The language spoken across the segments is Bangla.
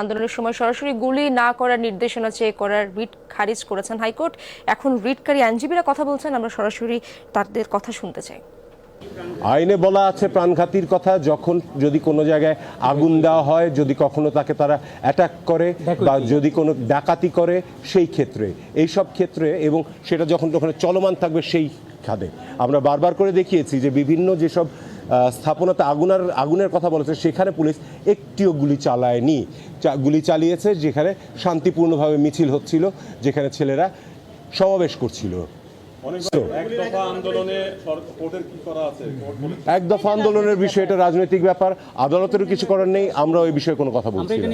আন্দোলনের সময় সরাসরি গুলি না করার নির্দেশনা চেয়ে করার রিট খারিজ করেছেন হাইকোর্ট। এখন রিটকারী আইনজীবীরা কথা বলছেন, আমরা সরাসরি তাদের কথা শুনতে চাই। আইনে বলা আছে প্রাণঘাতীর কথা, যখন যদি কোনো জায়গায় আগুন দেওয়া হয়, যদি কখনো তাকে তারা অ্যাটাক করে বা যদি কোনো ডাকাতি করে, সেই ক্ষেত্রে এইসব ক্ষেত্রে এবং সেটা যখন ওখানে চলমান থাকবে সেই খাদে আমরা বারবার করে দেখিয়েছি যে বিভিন্ন যেসব স্থাপনাতে আগুনের কথা বলেছে সেখানে পুলিশ একটিও গুলি চালায়নি। গুলি চালিয়েছে যেখানে শান্তিপূর্ণভাবে মিছিল হচ্ছিল, যেখানে ছেলেরা সমাবেশ করছিল। এক দফা আন্দোলনের বিষয় এটা রাজনৈতিক ব্যাপার, আদালতেরও কিছু করার নেই, আমরা ওই বিষয়ে কোনো কথা বলছি না।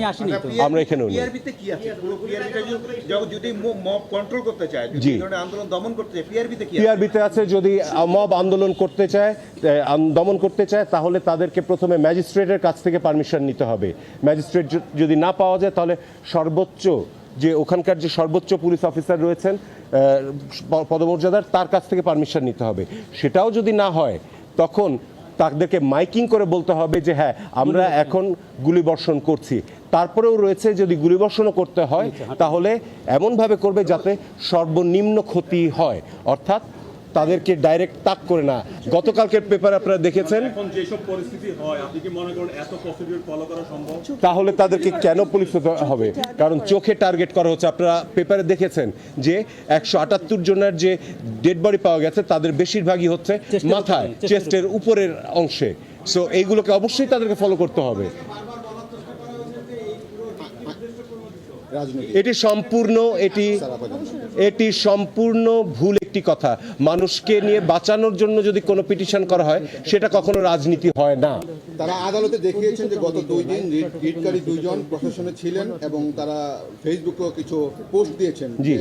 আমরা এখানেও নেই। পিআরবিতে আছে যদি মব আন্দোলন করতে চায়, দমন করতে চায়, তাহলে তাদেরকে প্রথমে ম্যাজিস্ট্রেটের কাছ থেকে পারমিশন নিতে হবে। ম্যাজিস্ট্রেট যদি না পাওয়া যায় তাহলে সর্বোচ্চ যে ওখানকার যে সর্বোচ্চ পুলিশ অফিসার রয়েছেন পদমর্যাদার, তার কাছ থেকে পারমিশন নিতে হবে। সেটাও যদি না হয় তখন তাদেরকে মাইকিং করে বলতে হবে যে হ্যাঁ আমরা এখন গুলিবর্ষণ করছি। তারপরেও রয়েছে যদি গুলিবর্ষণও করতে হয় তাহলে এমনভাবে করবে যাতে সর্বনিম্ন ক্ষতি হয়, অর্থাৎ তাদেরকে ডাইরেক্ট তাক করে না। গতকালকের পেপার আপনারা দেখেছেন, তাহলে তাদেরকে কেন পুলিশ হতে হবে? কারণ চোখে টার্গেট করা হচ্ছে। আপনারা পেপারে দেখেছেন যে 178 জনের যে ডেড বডি পাওয়া গেছে তাদের বেশিরভাগই হচ্ছে মাথায়, চেস্টের উপরের অংশে। সো এইগুলোকে অবশ্যই তাদেরকে ফলো করতে হবে। এটি সম্পূর্ণ ভুল একটি কথা। মানুষকে নিয়ে বাঁচানোর জন্য যদি কোনো পিটিশন করা হয় সেটা কখনো রাজনীতি হয় না। তারা আদালতে দেখিয়েছেন যে গত 2 দিন রিটকারী 2 জন প্রশাসনে ছিলেন এবং তারা ফেসবুকেও কিছু পোস্ট দিয়েছেন যে